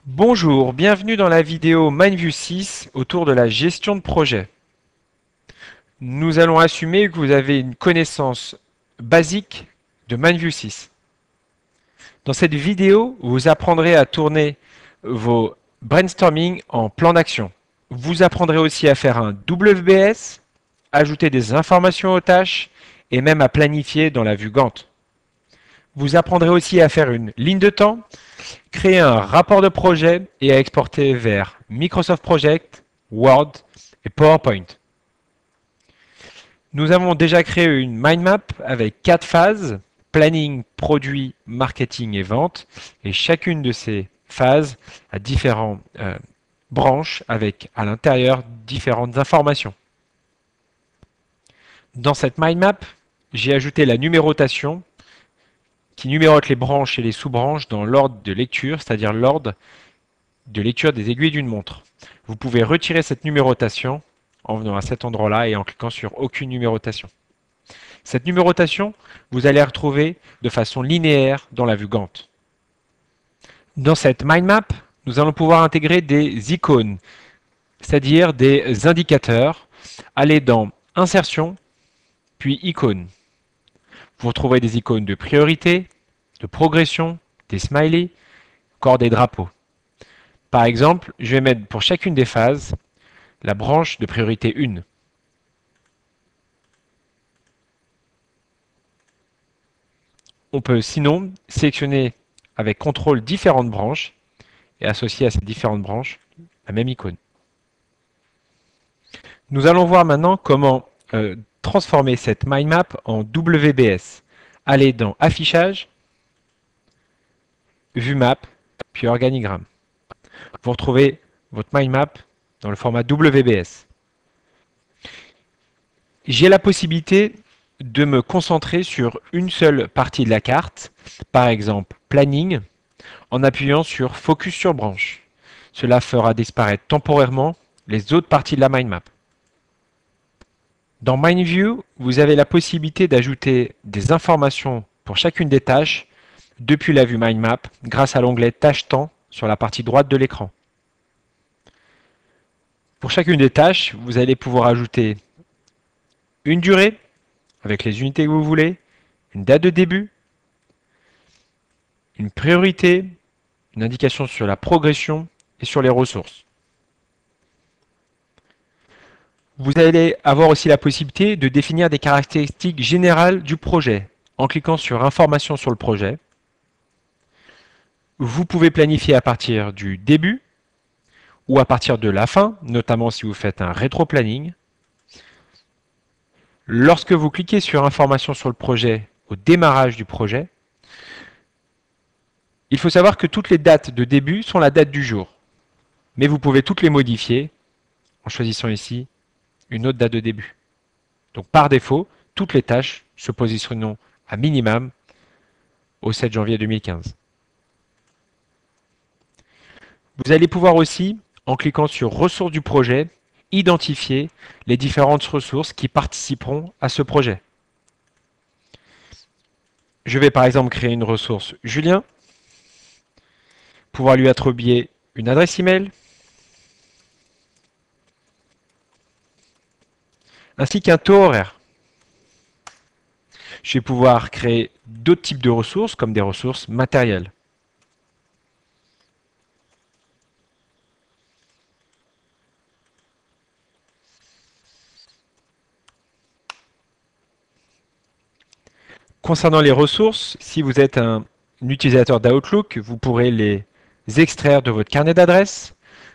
Bonjour, bienvenue dans la vidéo MindView 6 autour de la gestion de projet. Nous allons assumer que vous avez une connaissance basique de MindView 6. Dans cette vidéo, vous apprendrez à tourner vos brainstorming en plan d'action. Vous apprendrez aussi à faire un WBS, ajouter des informations aux tâches et même à planifier dans la vue Gantt. Vous apprendrez aussi à faire une ligne de temps, créer un rapport de projet et à exporter vers Microsoft Project, Word et PowerPoint. Nous avons déjà créé une mind map avec 4 phases, planning, produit, marketing et vente. Et chacune de ces phases a différentes branches avec à l'intérieur différentes informations. Dans cette mind map, j'ai ajouté la numérotation qui numérote les branches et les sous-branches dans l'ordre de lecture, c'est-à-dire l'ordre de lecture des aiguilles d'une montre. Vous pouvez retirer cette numérotation en venant à cet endroit-là et en cliquant sur aucune numérotation. Cette numérotation, vous allez la retrouver de façon linéaire dans la vue Gantt. Dans cette mind map, nous allons pouvoir intégrer des icônes, c'est-à-dire des indicateurs. Allez dans Insertion, puis Icônes. Vous retrouverez des icônes de priorité, de progression, des smileys, encore des drapeaux. Par exemple, je vais mettre pour chacune des phases la branche de priorité 1. On peut sinon sélectionner avec CTRL différentes branches et associer à ces différentes branches la même icône. Nous allons voir maintenant comment transformer cette mind map en WBS. Allez dans Affichage, Vue Map, puis Organigramme. Vous retrouvez votre mind map dans le format WBS. J'ai la possibilité de me concentrer sur une seule partie de la carte, par exemple Planning, en appuyant sur Focus sur branche. Cela fera disparaître temporairement les autres parties de la mind map. Dans MindView, vous avez la possibilité d'ajouter des informations pour chacune des tâches depuis la vue Mind Map grâce à l'onglet Tâches temps sur la partie droite de l'écran. Pour chacune des tâches, vous allez pouvoir ajouter une durée avec les unités que vous voulez, une date de début, une priorité, une indication sur la progression et sur les ressources. Vous allez avoir aussi la possibilité de définir des caractéristiques générales du projet en cliquant sur Informations sur le projet. Vous pouvez planifier à partir du début ou à partir de la fin, notamment si vous faites un rétro-planning. Lorsque vous cliquez sur Informations sur le projet au démarrage du projet, il faut savoir que toutes les dates de début sont la date du jour. Mais vous pouvez toutes les modifier en choisissant ici une autre date de début. Donc par défaut, toutes les tâches se positionneront à minimum au 7 janvier 2015. Vous allez pouvoir aussi, en cliquant sur Ressources du projet, identifier les différentes ressources qui participeront à ce projet. Je vais par exemple créer une ressource Julien, pouvoir lui attribuer une adresse email, ainsi qu'un taux horaire. Je vais pouvoir créer d'autres types de ressources, comme des ressources matérielles. Concernant les ressources, si vous êtes un utilisateur d'Outlook, vous pourrez les extraire de votre carnet d'adresses,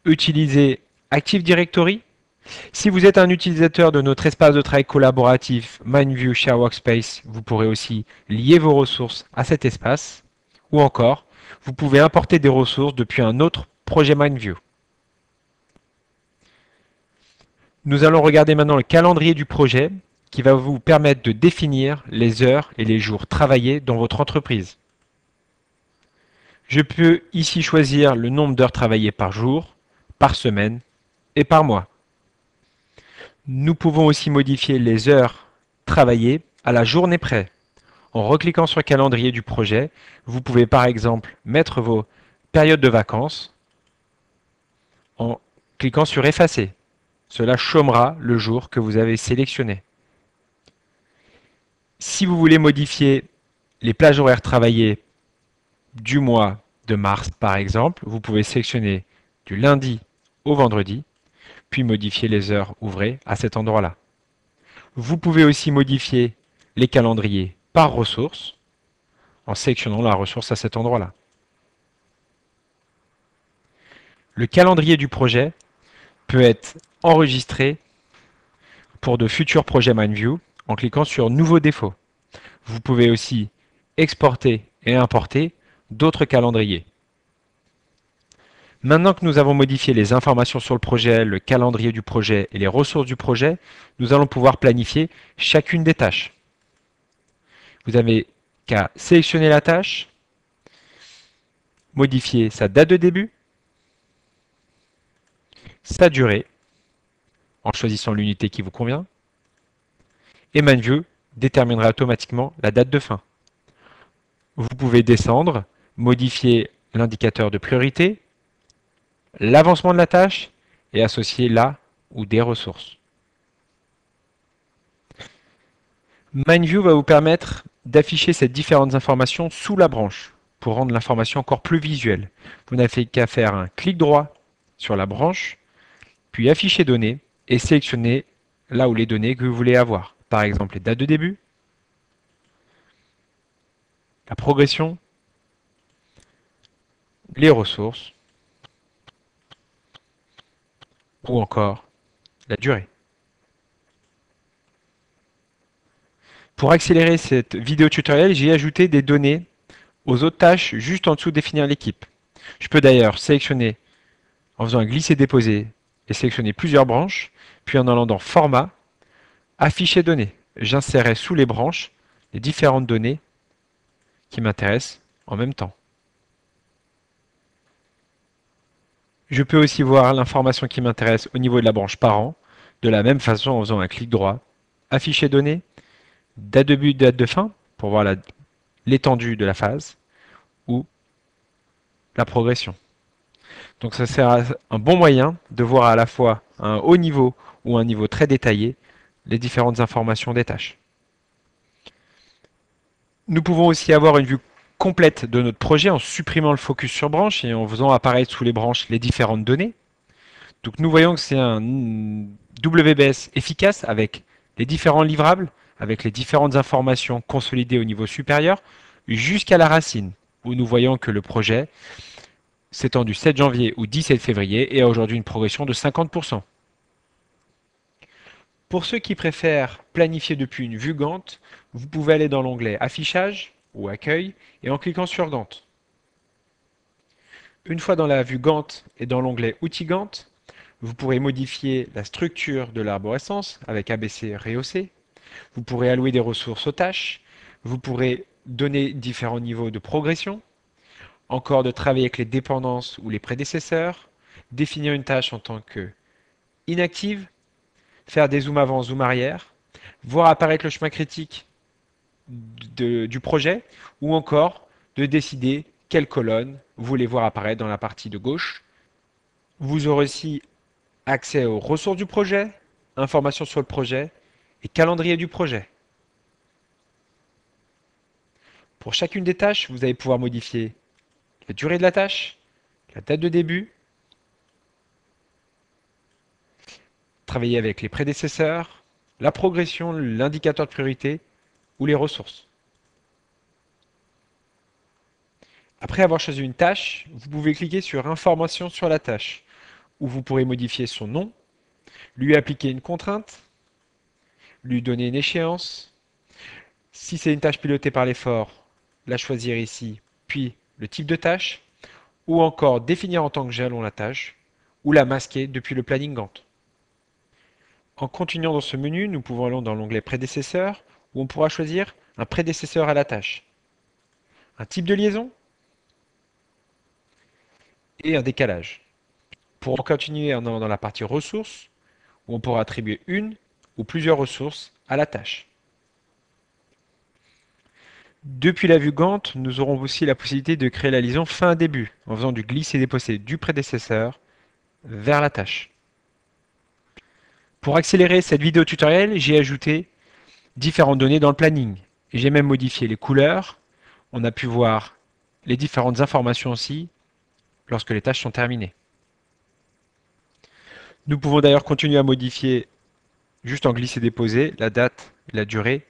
utiliser Active Directory. Si vous êtes un utilisateur de notre espace de travail collaboratif MindView Share Workspace, vous pourrez aussi lier vos ressources à cet espace. Ou encore, vous pouvez importer des ressources depuis un autre projet MindView. Nous allons regarder maintenant le calendrier du projet qui va vous permettre de définir les heures et les jours travaillés dans votre entreprise. Je peux ici choisir le nombre d'heures travaillées par jour, par semaine et par mois. Nous pouvons aussi modifier les heures travaillées à la journée près. En recliquant sur le calendrier du projet, vous pouvez par exemple mettre vos périodes de vacances en cliquant sur effacer. Cela chômera le jour que vous avez sélectionné. Si vous voulez modifier les plages horaires travaillées du mois de mars par exemple, vous pouvez sélectionner du lundi au vendredi, puis modifier les heures ouvrées à cet endroit-là. Vous pouvez aussi modifier les calendriers par ressource en sélectionnant la ressource à cet endroit-là. Le calendrier du projet peut être enregistré pour de futurs projets MindView en cliquant sur Nouveau défaut. Vous pouvez aussi exporter et importer d'autres calendriers. Maintenant que nous avons modifié les informations sur le projet, le calendrier du projet et les ressources du projet, nous allons pouvoir planifier chacune des tâches. Vous n'avez qu'à sélectionner la tâche, modifier sa date de début, sa durée, en choisissant l'unité qui vous convient, et MindView déterminera automatiquement la date de fin. Vous pouvez descendre, modifier l'indicateur de priorité, l'avancement de la tâche et associer la ou des ressources. MindView va vous permettre d'afficher ces différentes informations sous la branche pour rendre l'information encore plus visuelle. Vous n'avez qu'à faire un clic droit sur la branche, puis afficher données et sélectionner là où les données que vous voulez avoir. Par exemple, les dates de début, la progression, les ressources ou encore la durée. Pour accélérer cette vidéo tutoriel, j'ai ajouté des données aux autres tâches juste en dessous de définir l'équipe. Je peux d'ailleurs sélectionner en faisant un glisser-déposer et sélectionner plusieurs branches, puis en allant dans Format, Afficher données. J'insérerai sous les branches les différentes données qui m'intéressent en même temps. Je peux aussi voir l'information qui m'intéresse au niveau de la branche parent, de la même façon en faisant un clic droit, Afficher données, date de début, date de fin, pour voir l'étendue de la phase, ou la progression. Donc ça sert un bon moyen de voir à la fois à un haut niveau ou un niveau très détaillé les différentes informations des tâches. Nous pouvons aussi avoir une vue complète de notre projet en supprimant le focus sur branche et en faisant apparaître sous les branches les différentes données. Donc nous voyons que c'est un WBS efficace avec les différents livrables, avec les différentes informations consolidées au niveau supérieur, jusqu'à la racine, où nous voyons que le projet s'étend du 7 janvier au 17 février et a aujourd'hui une progression de 50%. Pour ceux qui préfèrent planifier depuis une vue Gantt, vous pouvez aller dans l'onglet Affichage ou Accueil et en cliquant sur Gantt. Une fois dans la vue Gantt et dans l'onglet Outils Gantt, vous pourrez modifier la structure de l'arborescence avec ABC rehaussé. Vous pourrez allouer des ressources aux tâches. Vous pourrez donner différents niveaux de progression. Encore de travailler avec les dépendances ou les prédécesseurs. Définir une tâche en tant que inactive. Faire des zooms avant, zoom arrière. Voir apparaître le chemin critique du projet. Ou encore de décider quelle colonne vous voulez voir apparaître dans la partie de gauche. Vous aurez aussi accès aux ressources du projet, informations sur le projet et calendrier du projet. Pour chacune des tâches, vous allez pouvoir modifier la durée de la tâche, la date de début, travailler avec les prédécesseurs, la progression, l'indicateur de priorité ou les ressources. Après avoir choisi une tâche, vous pouvez cliquer sur Informations sur la tâche, où vous pourrez modifier son nom, lui appliquer une contrainte, lui donner une échéance. Si c'est une tâche pilotée par l'effort, la choisir ici, puis le type de tâche, ou encore définir en tant que jalon la tâche, ou la masquer depuis le planning Gantt. En continuant dans ce menu, nous pouvons aller dans l'onglet Prédécesseur, où on pourra choisir un prédécesseur à la tâche, un type de liaison et un décalage. Pour continuer en allant dans la partie ressources, où on pourra attribuer une ou plusieurs ressources à la tâche. Depuis la vue Gantt, nous aurons aussi la possibilité de créer la liaison fin-début en faisant du glisser-déposer du prédécesseur vers la tâche. Pour accélérer cette vidéo tutoriel, j'ai ajouté différentes données dans le planning. J'ai même modifié les couleurs. On a pu voir les différentes informations aussi lorsque les tâches sont terminées. Nous pouvons d'ailleurs continuer à modifier, juste en glisser-déposer, la date et la durée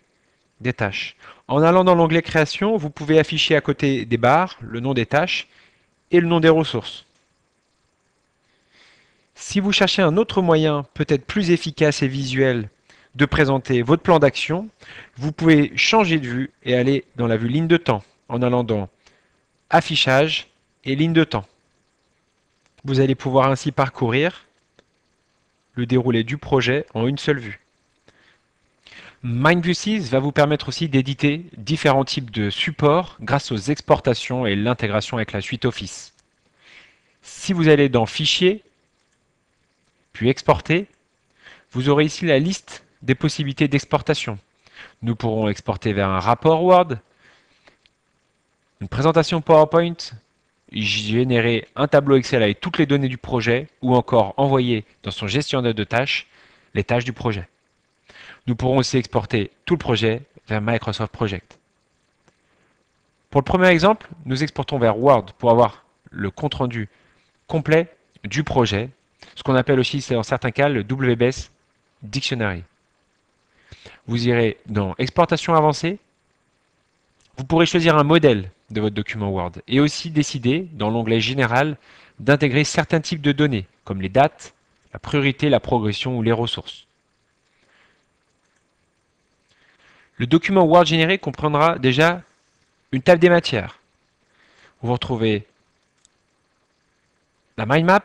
des tâches. En allant dans l'onglet Création, vous pouvez afficher à côté des barres le nom des tâches et le nom des ressources. Si vous cherchez un autre moyen, peut-être plus efficace et visuel, de présenter votre plan d'action, vous pouvez changer de vue et aller dans la vue ligne de temps en allant dans Affichage et ligne de temps. Vous allez pouvoir ainsi parcourir le déroulé du projet en une seule vue. MindView 6 va vous permettre aussi d'éditer différents types de supports grâce aux exportations et l'intégration avec la suite Office. Si vous allez dans Fichier, puis Exporter, vous aurez ici la liste des possibilités d'exportation. Nous pourrons exporter vers un rapport Word, une présentation PowerPoint, générer un tableau Excel avec toutes les données du projet ou encore envoyer dans son gestionnaire de tâches les tâches du projet. Nous pourrons aussi exporter tout le projet vers Microsoft Project. Pour le premier exemple, nous exportons vers Word pour avoir le compte-rendu complet du projet, ce qu'on appelle aussi dans certains cas le WBS Dictionary. Vous irez dans Exportation avancée. Vous pourrez choisir un modèle de votre document Word et aussi décider, dans l'onglet Général, d'intégrer certains types de données, comme les dates, la priorité, la progression ou les ressources. Le document Word généré comprendra déjà une table des matières. Vous retrouvez la mind map,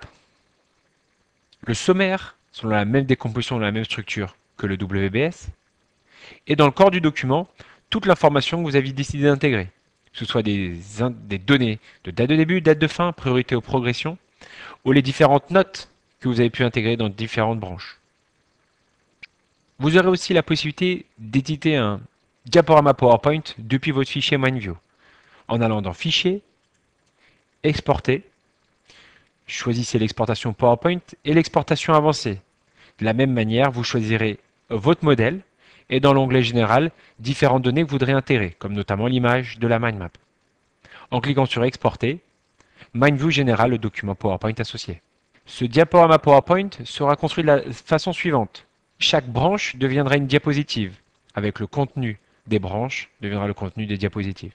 le sommaire, selon la même décomposition, la même structure que le WBS, et dans le corps du document, toute l'information que vous avez décidé d'intégrer, que ce soit des données de date de début, date de fin, priorité ou progression, ou les différentes notes que vous avez pu intégrer dans différentes branches. Vous aurez aussi la possibilité d'éditer un diaporama PowerPoint depuis votre fichier MindView, en allant dans Fichier, Exporter, choisissez l'exportation PowerPoint et l'exportation avancée. De la même manière, vous choisirez votre modèle et dans l'onglet Général, différentes données que vous voudrez intégrer, comme notamment l'image de la mind map. En cliquant sur Exporter, MindView générera le document PowerPoint associé. Ce diaporama PowerPoint sera construit de la façon suivante. Chaque branche deviendra une diapositive, avec le contenu des branches deviendra le contenu des diapositives.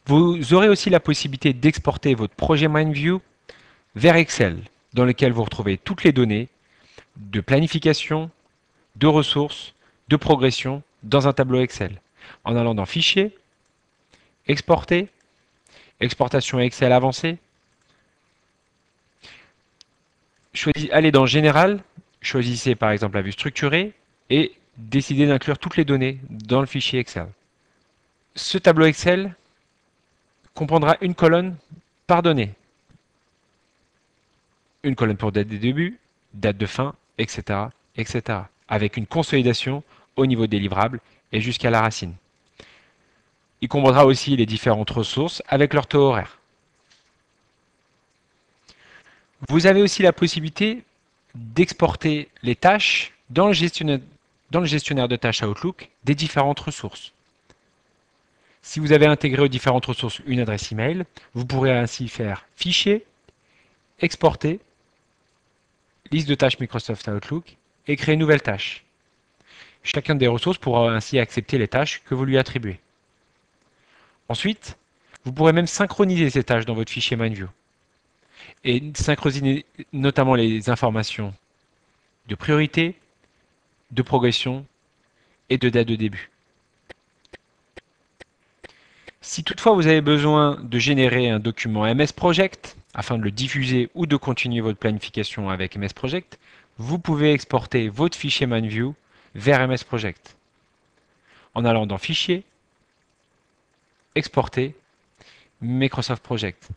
Vous aurez aussi la possibilité d'exporter votre projet MindView vers Excel, dans lequel vous retrouvez toutes les données de planification, de ressources, de progression dans un tableau Excel. En allant dans Fichier, Exporter, Exportation Excel avancée, allez dans Général, choisissez par exemple la vue structurée et décidez d'inclure toutes les données dans le fichier Excel. Ce tableau Excel comprendra une colonne par donnée. Une colonne pour date de début, date de fin, etc., etc. Avec une consolidation au niveau des livrables et jusqu'à la racine. Il comprendra aussi les différentes ressources avec leur taux horaire. Vous avez aussi la possibilité d'exporter les tâches dans le gestionnaire de tâches Outlook des différentes ressources. Si vous avez intégré aux différentes ressources une adresse email, vous pourrez ainsi faire Fichier, Exporter, Liste de tâches Microsoft Outlook et créer une nouvelle tâche. Chacune des ressources pourra ainsi accepter les tâches que vous lui attribuez. Ensuite, vous pourrez même synchroniser ces tâches dans votre fichier MindView et synchroniser notamment les informations de priorité, de progression et de date de début. Si toutefois vous avez besoin de générer un document MS Project afin de le diffuser ou de continuer votre planification avec MS Project, vous pouvez exporter votre fichier MindView vers MS Project en allant dans Fichier, Exporter, Microsoft Project.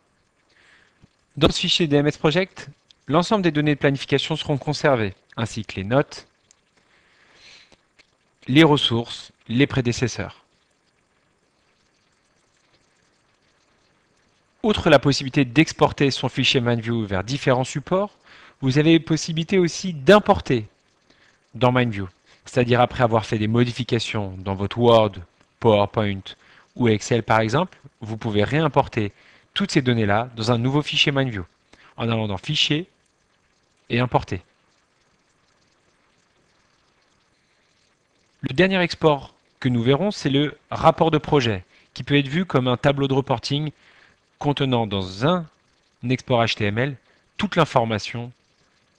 Dans ce fichier de MS Project, l'ensemble des données de planification seront conservées, ainsi que les notes, les ressources, les prédécesseurs. Outre la possibilité d'exporter son fichier MindView vers différents supports, vous avez la possibilité aussi d'importer dans MindView. C'est-à-dire après avoir fait des modifications dans votre Word, PowerPoint ou Excel par exemple, vous pouvez réimporter toutes ces données-là dans un nouveau fichier MindView en allant dans Fichier et Importer. Le dernier export que nous verrons, c'est le rapport de projet, qui peut être vu comme un tableau de reporting contenant dans un export HTML toute l'information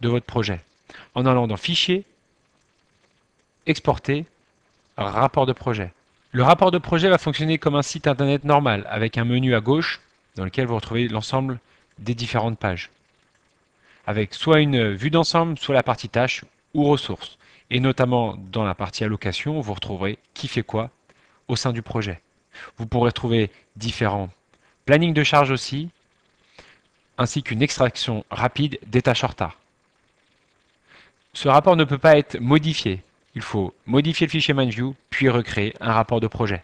de votre projet. En allant dans Fichier, Exporter, Rapport de projet. Le rapport de projet va fonctionner comme un site internet normal, avec un menu à gauche dans lequel vous retrouvez l'ensemble des différentes pages, avec soit une vue d'ensemble, soit la partie tâches ou ressources. Et notamment dans la partie allocation, vous retrouverez qui fait quoi au sein du projet. Vous pourrez trouver différents plannings de charge aussi, ainsi qu'une extraction rapide des tâches en retard. Ce rapport ne peut pas être modifié. Il faut modifier le fichier MindView, puis recréer un rapport de projet.